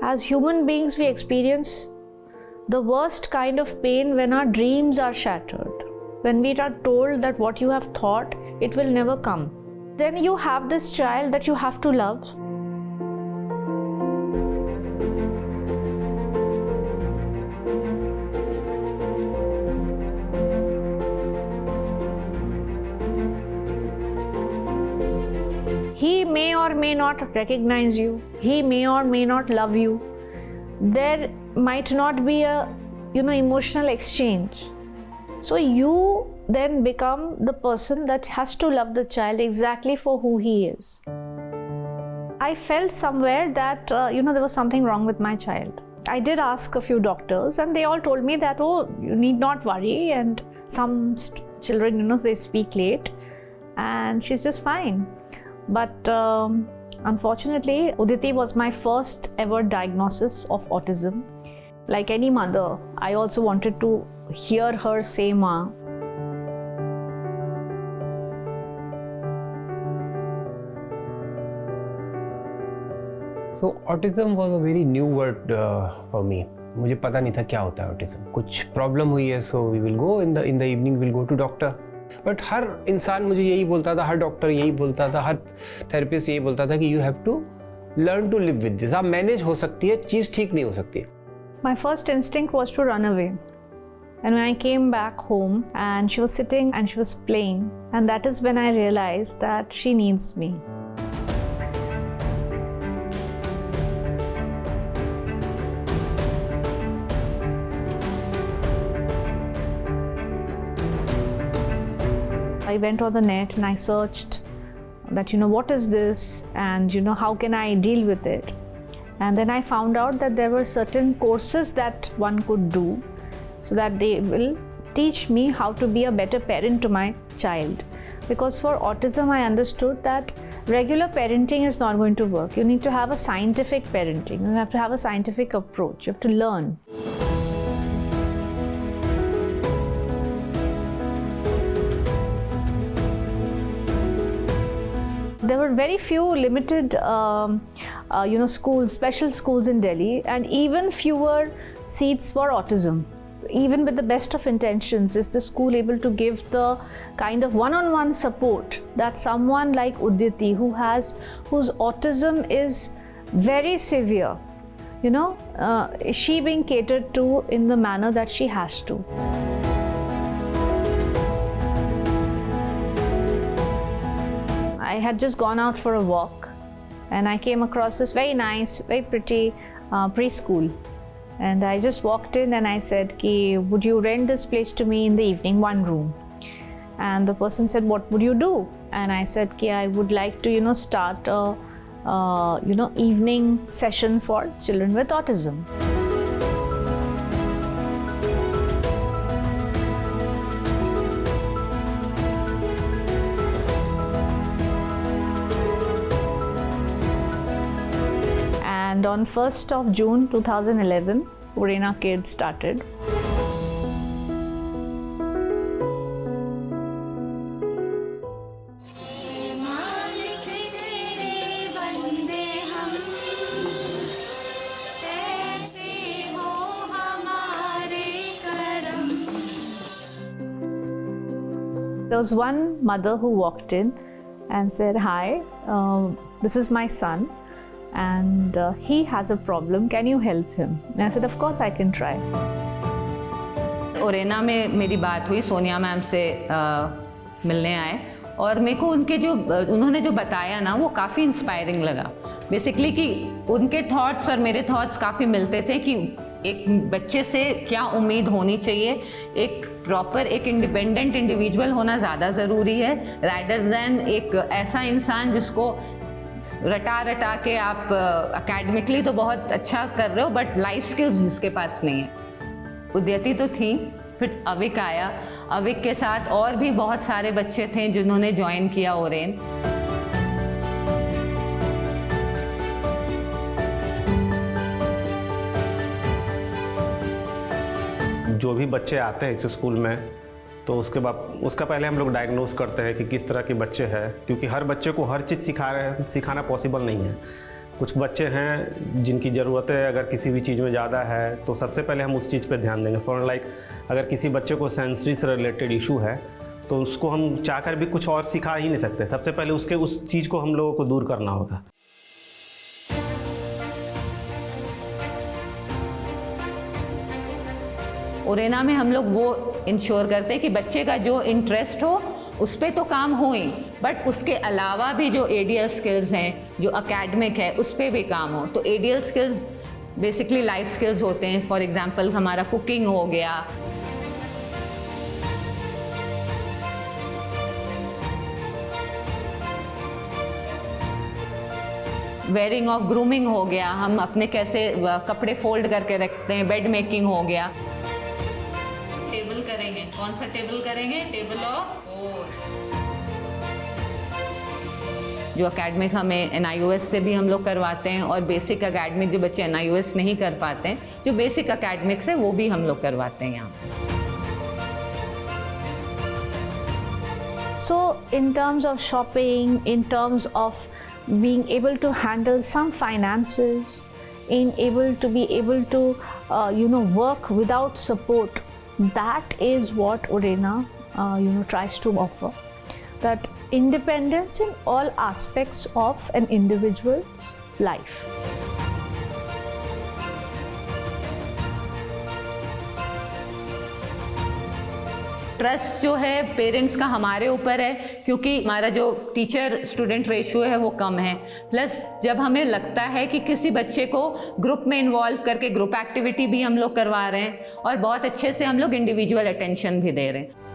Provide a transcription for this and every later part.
As human beings, we experience the worst kind of pain when our dreams are shattered. When we are told that what you have thought, it will never come. Then you have this child that you have to love. He may or may not recognize you. He may or may not love you. There might not be a emotional exchange. So you then become the person that has to love the child exactly for who he is. I felt somewhere that there was something wrong with my child. I did ask a few doctors and they all told me that, oh, you need not worry, and some children they speak late and she's just fine. But unfortunately, Uditi was my first ever diagnosis of autism. Like any mother, I also wanted to hear her say Ma. So autism was a very new word for me. मुझे पता नहीं था क्या होता है autism. कुछ problem हुई है, so we will go in the evening, we'll go to doctor. But हर इंसान मुझे यही बोलता था, हर डॉक्टर यही बोलता था, हर थेरेपिस्ट यही बोलता था कि you have to learn to live with this. आप मैनेज हो सकती है, चीज़ ठीक नहीं हो सकती. My first instinct was to run away. And when I came back home and she was sitting and she was playing, and that is when I realized that she needs me. I went on the net and I searched that what is this, and how can I deal with it. And then I found out that there were certain courses that one could do so that they will teach me how to be a better parent to my child. Because for autism I understood that regular parenting is not going to work. You need to have a scientific parenting. You have to have a scientific approach. You have to learn. There were very few limited, schools, special schools in Delhi, and even fewer seats for autism. Even with the best of intentions, is the school able to give the kind of one-on-one support that someone like Uditi, whose autism is very severe, is she being catered to in the manner that she has to? I had just gone out for a walk and I came across this very nice, very pretty preschool. And I just walked in and I said, would you rent this place to me in the evening, one room? And the person said, what would you do? And I said, I would like to, start a, evening session for children with autism. And on 1st of June 2011, Urena Kids started. There was one mother who walked in and said, hi, this is my son. And he has a problem, can you help him? And I said, of course I can try. ओरेना में मेरी बात हुई, Sonia ma'am से मिलने आए और मेरे को उन्होंने जो बताया ना वो काफ़ी इंस्पायरिंग लगा. बेसिकली कि उनके थॉट्स और मेरे थॉट्स काफ़ी मिलते थे कि एक बच्चे से क्या उम्मीद होनी चाहिए. एक प्रॉपर एक इंडिपेंडेंट इंडिविजुअल होना ज़्यादा ज़रूरी है रादर दैन एक ऐसा इंसान जिसको रटा के आप एकेडमिकली तो बहुत अच्छा कर रहे हो बट लाइफ स्किल्स जिसके पास नहीं है. उद्यति तो थी, फिर अविक आया. अविक के साथ और भी बहुत सारे बच्चे थे जिन्होंने ज्वाइन किया ओरेन. जो भी बच्चे आते हैं इस स्कूल में तो उसका पहले हम लोग डायग्नोस करते हैं कि किस तरह के बच्चे हैं, क्योंकि हर बच्चे को हर चीज़ सिखाना पॉसिबल नहीं है. कुछ बच्चे हैं जिनकी ज़रूरतें अगर किसी भी चीज़ में ज़्यादा है तो सबसे पहले हम उस चीज़ पे ध्यान देंगे। फॉर लाइक अगर किसी बच्चे को सेंसरी से रिलेटेड इशू है तो उसको हम चाहकर भी कुछ और सिखा ही नहीं सकते, सबसे पहले उसके उस चीज़ को हम लोगों को दूर करना होगा। ओरेना में हम लोग वो इंश्योर करते हैं कि बच्चे का जो इंटरेस्ट हो उस पर तो काम हो ही, बट उसके अलावा भी जो एडीएल स्किल्स हैं, जो अकेडमिक है, उस पर भी काम हो। तो ADL skills basically life skills होते हैं। फॉर एग्जांपल हमारा कुकिंग हो गया, वेयरिंग ऑफ ग्रूमिंग हो गया, हम अपने कैसे कपड़े फोल्ड करके रखते हैं, बेड मेकिंग हो गया। टेबल करेंगे, कौन सा टेबल करेंगे? Table of four. जो एकेडमिक हमें NIOS से भी हम लोग करवाते हैं, और बेसिक एकेडमिक जो बच्चे NIOS नहीं कर पाते हैं, जो बेसिक एकेडमिक्स है वो भी हम लोग करवाते हैं यहाँ। So in terms of shopping, in terms of being able to handle some finances, in able to be able to work without support, that is what Orena tries to offer. That independence in all aspects of an individual's life. Trust जो है parents का हमारे ऊपर है, क्योंकि हमारा जो teacher student ratio है वो कम है। प्लस जब हमें लगता है कि किसी बच्चे को ग्रुप में इन्वॉल्व करके ग्रुप एक्टिविटी भी हम लोग करवा रहे हैं, और बहुत अच्छे से हम लोग इंडिविजुअल अटेंशन भी दे रहे हैं।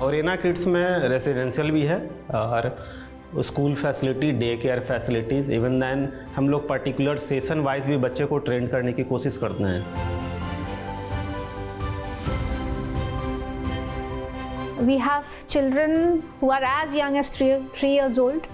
ओरेना किड्स में रेसिडेंशियल भी है और school facility, day care facilities, even then हम लोग पर्टिकुलर सेशन वाइज भी बच्चे को ट्रेन करने की कोशिश करते हैं। We have children who are as young as 3 years old,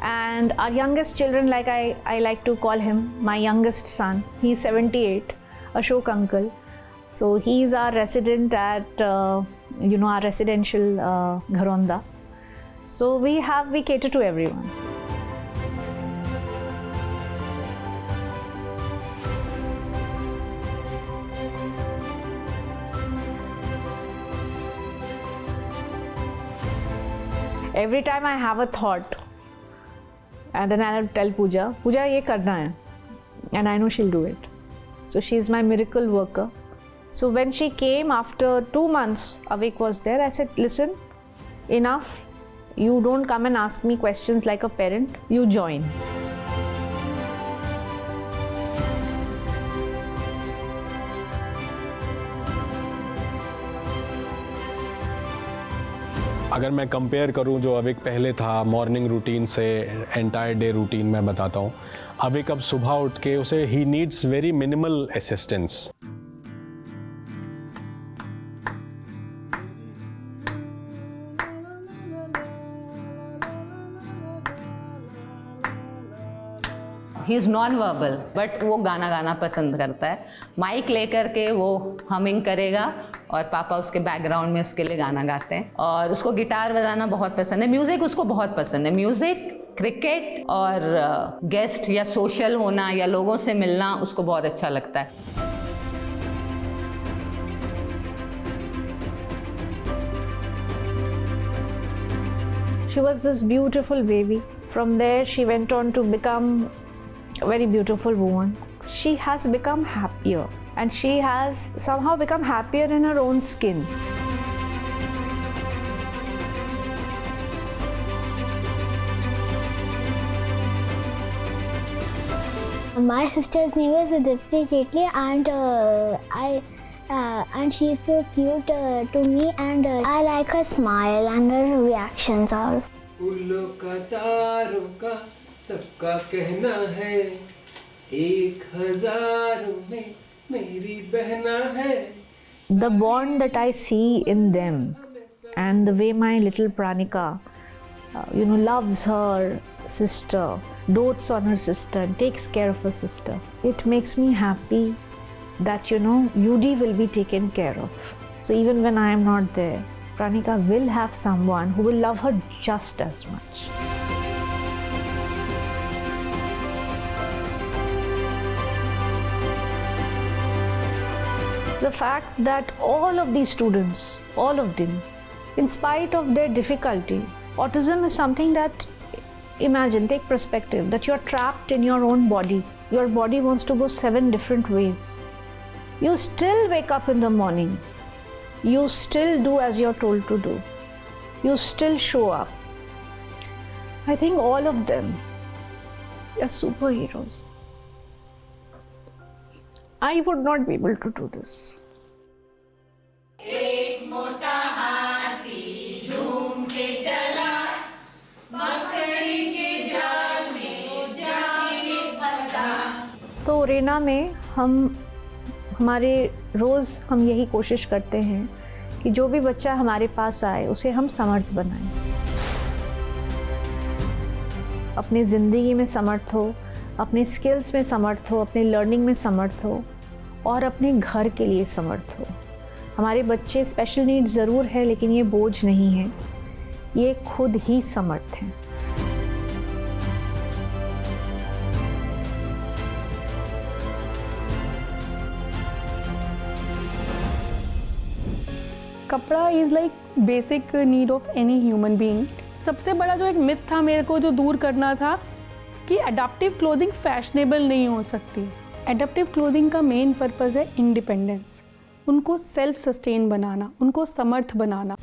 and our youngest children, like I like to call him, my youngest son, he's 78, Ashok uncle. So he's our resident at our residential Gharonda. So we cater to everyone. Every time I have a thought, and then I'll tell Pooja, ये करना है, and I know she'll do it. So she's my miracle worker. So when she came after 2 months, Avik was there. I said, listen, enough. You don't come and ask me questions like a parent. You join. अगर मैं compare करूं जो अविक पहले था morning routine से entire day routine में बताता हूं, अविक अब सुबह उठ के उसे he needs very minimal assistance. He is non verbal, but वो गाना गाना पसंद करता है। माइक लेकर के वो हमिंग करेगा और पापा उसके बैकग्राउंड में उसके लिए गाना गाते हैं। और उसको गिटार बजाना बहुत पसंद है, म्यूज़िक उसको बहुत पसंद है। म्यूज़िक, क्रिकेट और गेस्ट या सोशल होना या लोगों से मिलना उसको बहुत अच्छा लगता है। She was this beautiful baby. From there she went on to become a very beautiful woman. She has become happier, and she has somehow become happier in her own skin. My sister's name is Dipti Jetli, and she's so cute to me, and I like her smile and her reactions all. फूलों का तारों का सबका कहना है, 1000 में मेरी बहना है। The bond that I see in them, and the way my little Pranika loves her sister, dotes on her sister, and takes care of her sister. It makes me happy that UD will be taken care of. So even when I am not there, Pranika will have someone who will love her just as much. The fact that all of these students, all of them, in spite of their difficulty, autism is something that, imagine, take perspective, that you're trapped in your own body. Your body wants to go 7 different ways. You still wake up in the morning. You still do as you're told to do. You still show up. I think all of them are superheroes. I would not be able to do this. तो रेना में हमारे रोज़ हम यही कोशिश करते हैं कि जो भी बच्चा हमारे पास आए उसे हम समर्थ बनाएं, अपनी ज़िंदगी में समर्थ हो, अपने स्किल्स में समर्थ हो, अपने लर्निंग में समर्थ हो और अपने घर के लिए समर्थ हो। हमारे बच्चे स्पेशल नीड्स ज़रूर है, लेकिन ये बोझ नहीं है, ये खुद ही समर्थ हैं। कपड़ा is like basic need of any human being. सबसे बड़ा जो एक मिथ था मेरे को जो दूर करना था कि अडैप्टिव क्लोथिंग फैशनेबल नहीं हो सकती। अडैप्टिव क्लोथिंग का मेन पर्पज़ है इंडिपेंडेंस, उनको सेल्फ सस्टेन बनाना, उनको समर्थ बनाना।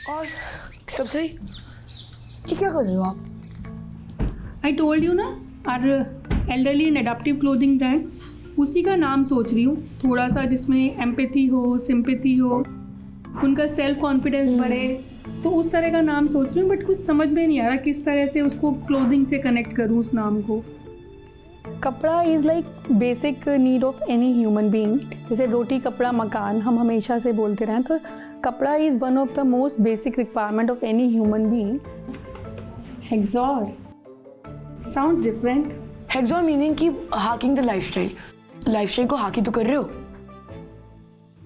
और सब सही? ये क्या कर रहे हो आप? आई टोल्ड यू ना, our elderly and adaptive clothing brand, उसी का नाम सोच रही हूँ, थोड़ा सा जिसमें एम्पैथी हो, सिंपैथी हो, उनका सेल्फ कॉन्फिडेंस बढ़े, तो उस तरह का नाम सोच रही हूँ। बट कुछ समझ में नहीं आ रहा किस तरह से उसको क्लोथिंग से कनेक्ट करूँ उस नाम को। कपड़ा is like basic need of any human being. जैसे रोटी कपड़ा मकान हम हमेशा से बोलते रहे, तो कपड़ा is one of the most basic requirement of any human being. हेक्सॉर साउंड्स डिफरेंट। हेक्सॉर मीनिंग कि हाकिंग द लाइफस्टाइल को हाकी तो कर रहे हो।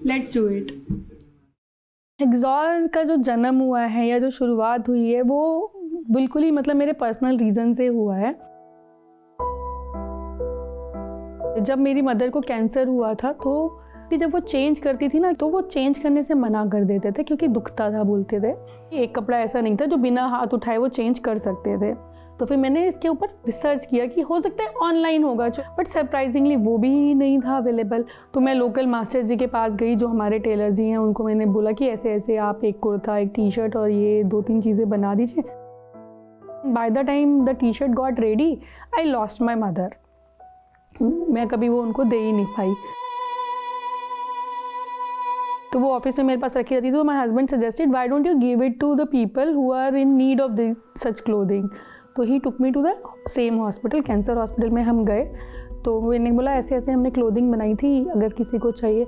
Let's do it. हेक्सॉर का जो जन्म हुआ है या जो शुरुआत हुई है वो बिल्कुल ही मतलब मेरे पर्सनल रीज़न से हुआ है। जब मेरी मदर को कैंसर हुआ था तो जब वो चेंज करती थी ना, तो वो चेंज करने से मना कर देते थे क्योंकि दुखता था, बोलते थे। एक कपड़ा ऐसा नहीं था जो बिना हाथ उठाए वो चेंज कर सकते थे। तो फिर मैंने इसके ऊपर रिसर्च किया कि हो सकता है ऑनलाइन होगा, बट सरप्राइजिंगली वो भी नहीं था अवेलेबल। तो मैं लोकल मास्टर जी के पास गई, जो हमारे टेलर जी हैं, उनको मैंने बोला कि ऐसे ऐसे आप एक कुर्ता, एक टी शर्ट और ये 2-3 चीज़ें बना दीजिए। By the time the T shirt got ready, I lost my mother. मैं कभी वो उनको दे ही नहीं पाई। तो वो ऑफिस में मेरे पास रखी रहती थी। तो my husband suggested, why don't you give it to the people who are in need of this such clothing. तो he took me to the same hospital, cancer hospital में हम गए। तो मैंने बोला ऐसे ऐसे हमने क्लोथिंग बनाई थी, अगर किसी को चाहिए।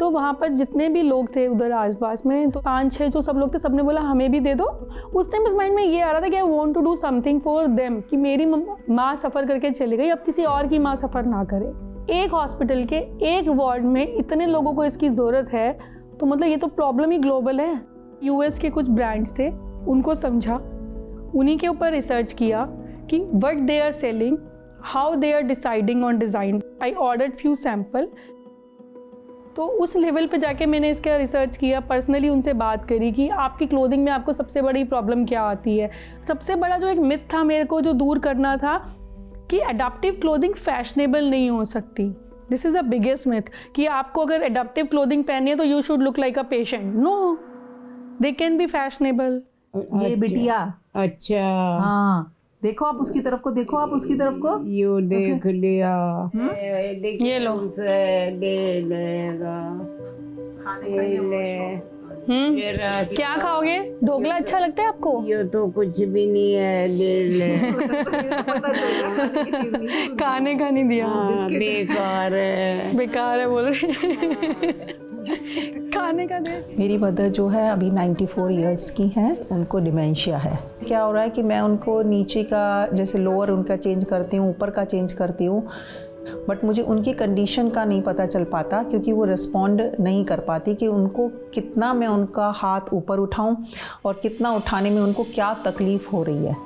तो वहाँ पर जितने भी लोग थे उधर आसपास में, तो 5-6 जो सब लोग थे, सबने बोला हमें भी दे दो। उस टाइम इस माइंड में ये आ रहा था कि I want to do something for them, कि मेरी माँ सफ़र करके चली गई, अब किसी और की माँ सफ़र ना करे। एक हॉस्पिटल के एक वार्ड में इतने लोगों को इसकी ज़रूरत है, तो मतलब ये तो प्रॉब्लम ही ग्लोबल है। यूएस के कुछ ब्रांड्स थे, उनको समझा, उन्हीं के ऊपर रिसर्च किया कि what they are selling, how they are deciding on design. I ordered few sample. तो उस लेवल पे जाके मैंने इसका रिसर्च किया, पर्सनली उनसे बात करी कि आपकी क्लोथिंग में आपको सबसे बड़ी प्रॉब्लम क्या आती है। सबसे बड़ा जो एक मिथ था मेरे को जो दूर करना था कि अडैप्टिव क्लोथिंग फैशनेबल नहीं हो सकती। This is the biggest myth कि आपको अगर अडैप्टिव क्लोथिंग पहनी है तो you should look like a patient. No, they can be fashionable. ये बिटिया, अच्छा हाँ देखो, आप उसकी तरफ को देखो, आप उसकी तरफ को। यू देख लिया, ये लो, दे लेगा, क्या खाओगे? ढोकला अच्छा लगता है आपको? ये तो कुछ भी नहीं है, खाने का नहीं दिया। बेकार है, बेकार है बोल रहे खाने का दे। मेरी मदर जो है अभी 94 इयर्स की हैं, उनको डिमेंशिया है। क्या हो रहा है कि मैं उनको नीचे का जैसे लोअर उनका चेंज करती हूँ, ऊपर का चेंज करती हूँ, बट मुझे उनकी कंडीशन का नहीं पता चल पाता क्योंकि वो रिस्पॉन्ड नहीं कर पाती कि उनको कितना मैं उनका हाथ ऊपर उठाऊं और कितना उठाने में उनको क्या तकलीफ़ हो रही है।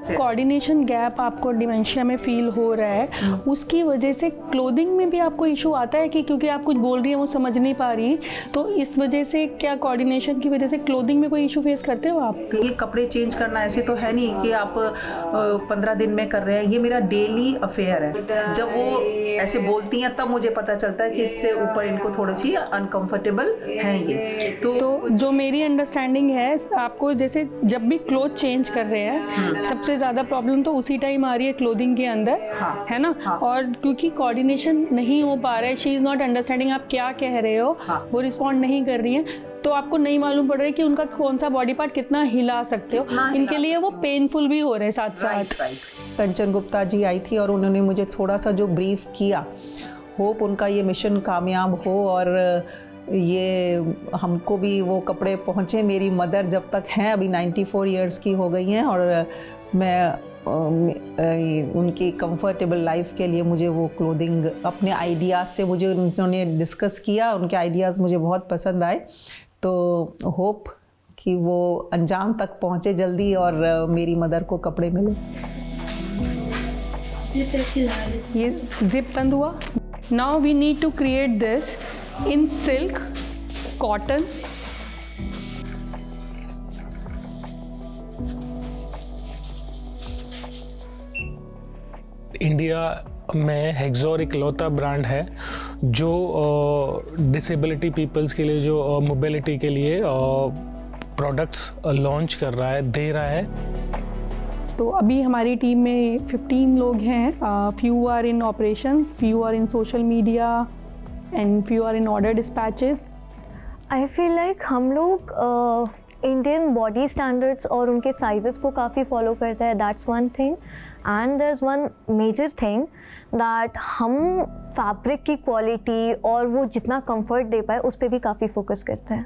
कोऑर्डिनेशन गैप आपको डिमेंशिया में फील हो रहा है, उसकी वजह से क्लोथिंग में भी आपको इशू आता है कि क्योंकि आप कुछ बोल रही हैं वो समझ नहीं पा रही, तो इस वजह से क्या कोऑर्डिनेशन की वजह से क्लोथिंग में कोई इशू फेस करते हो आप? ये कपड़े चेंज करना ऐसे तो है नहीं कि आप 15 दिन में कर रहे हैं, ये मेरा डेली अफेयर है। जब वो ऐसे बोलती हैं तब मुझे पता चलता है कि इससे ऊपर इनको थोड़ी सी अनकंफर्टेबल हैं ये। तो जो मेरी अंडरस्टैंडिंग है, आपको जैसे जब भी क्लोथ चेंज कर रहे हैं सबसे ज़्यादा प्रॉब्लम तो उसी टाइम आ रही है क्लोथिंग के अंदर, है ना? और क्योंकि कोऑर्डिनेशन नहीं हो पा रहा है, शी इज़ नॉट अंडरस्टैंडिंग आप क्या कह रहे हो, वो रिस्पॉन्ड नहीं कर रही हैं, तो आपको नहीं मालूम पड़ रहा है कि उनका कौन सा बॉडी पार्ट कितना हिला सकते हो, इनके लिए वो पेनफुल भी हो रहे हैं साथ साथ। कंचन गुप्ता जी आई थी और उन्होंने मुझे थोड़ा सा जो ब्रीफ किया, होप उनका ये मिशन कामयाब हो और ये हमको भी वो कपड़े पहुँचे। मेरी मदर जब तक हैं, अभी 94 इयर्स की हो गई हैं और मैं उनकी कंफर्टेबल लाइफ के लिए मुझे वो क्लोथिंग अपने आइडियाज़ से मुझे उन्होंने डिस्कस किया, उनके आइडियाज़ मुझे बहुत पसंद आए, तो होप कि वो अंजाम तक पहुँचे जल्दी और मेरी मदर को कपड़े मिले। ये जिप तंद हुआ। Now we need to create this in silk, cotton, India में हेक्सॉर इकलौता ब्रांड है जो डिसेबिलिटी पीपल्स के लिए, जो मोबिलिटी के लिए प्रोडक्ट्स लॉन्च कर रहा है, दे रहा है। तो अभी हमारी टीम में 15 लोग हैं, few are in operations, few are in social media and few are in order dispatches. I feel like हम लोग इंडियन बॉडी स्टैंडर्ड्स और उनके साइजेस को काफ़ी फॉलो करते हैं, that's one thing. And there is one major thing that हम fabric की क्वालिटी और वो जितना कंफर्ट दे पाए उस पर भी काफ़ी फोकस करते हैं।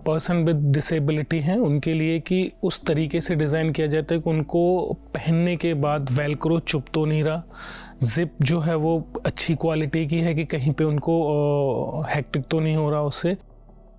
पर्सन विद डिसेबिलिटी हैं उनके लिए कि उस तरीके से डिज़ाइन किया जाता है कि उनको पहनने के बाद वेलक्रो चुप तो नहीं रहा, जिप जो है वो अच्छी क्वालिटी की है कि कहीं पे उनको हेक्टिक तो नहीं हो रहा उससे।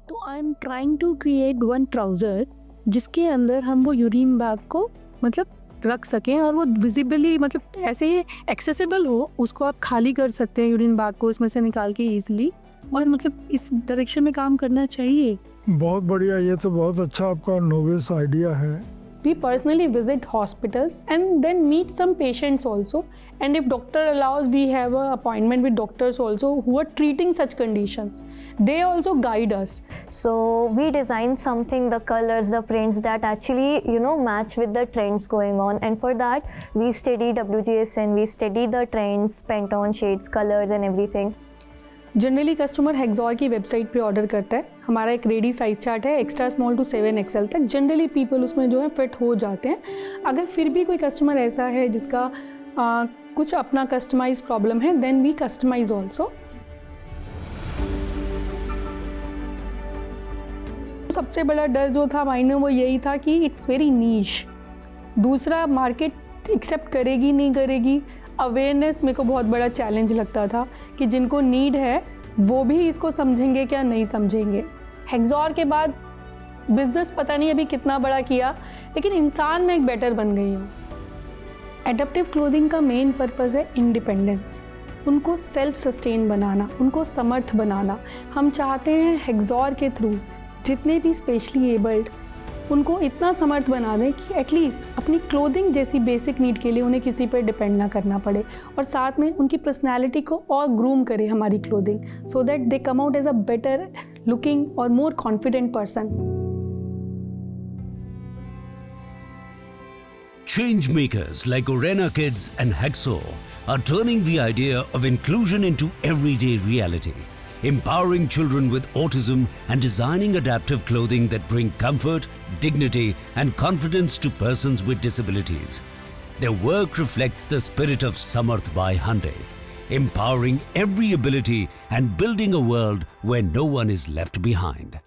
तो I am trying to create one trouser जिसके अंदर हम वो यूरिन बैग को मतलब रख सकें और वो विजिबली मतलब ऐसे एक्सेसिबल हो, उसको आप खाली कर सकते हैं यूरिन बैग को उसमें से निकाल के ईजिली, और मतलब इस डायरेक्शन में काम करना चाहिए। बहुत बढ़िया, ये तो बहुत अच्छा आपका नोवेस आइडिया है। We personally visit hospitals and then meet some patients also, and if doctor allows, we have a appointment with doctors also who are treating such conditions. They also guide us. So we design something, the colors, the prints that actually match with the trends going on, and for that we study WGSN, we study the trends, Pantone shades, colors and everything. Generally customer हेक्सॉर की website पे order करता है। हमारा एक ready size chart है, extra small to 7XL तक generally people उसमें जो है फिट हो जाते हैं। अगर फिर भी कोई कस्टमर ऐसा है जिसका कुछ अपना कस्टमाइज प्रॉब्लम है, देन वी कस्टमाइज ऑल्सो। सबसे बड़ा डर जो था माइंड में वो यही था कि इट्स वेरी नीश, दूसरा मार्केट एक्सेप्ट करेगी नहीं करेगी। अवेयरनेस मेरे को बहुत बड़ा चैलेंज लगता था कि जिनको नीड है वो भी इसको समझेंगे क्या नहीं समझेंगे। हेक्सॉर के बाद बिजनेस पता नहीं अभी कितना बड़ा किया, लेकिन इंसान में एक बेटर बन गई हूँ। एडप्टिव क्लोथिंग का मेन पर्पज़ है इंडिपेंडेंस, उनको सेल्फ सस्टेन बनाना, उनको समर्थ बनाना। हम चाहते हैं हेक्सॉर के थ्रू जितने भी स्पेशली एबल्ड उनको इतना समर्थ बना दें कि एटलीस्ट अपनी क्लोथिंग जैसी बेसिक नीड के लिए उन्हें किसी पर डिपेंड ना करना पड़े, और साथ में उनकी पर्सनैलिटी को और ग्रूम करे हमारी clothing, so that they come out as a better looking और more confident person. Change makers like Orena Kids and Hexo are turning the idea of inclusion into everyday reality. empowering children with autism and designing adaptive clothing that bring comfort, dignity and confidence to persons with disabilities. Their work reflects the spirit of Samarth by Hyundai, empowering every ability and building a world where no one is left behind.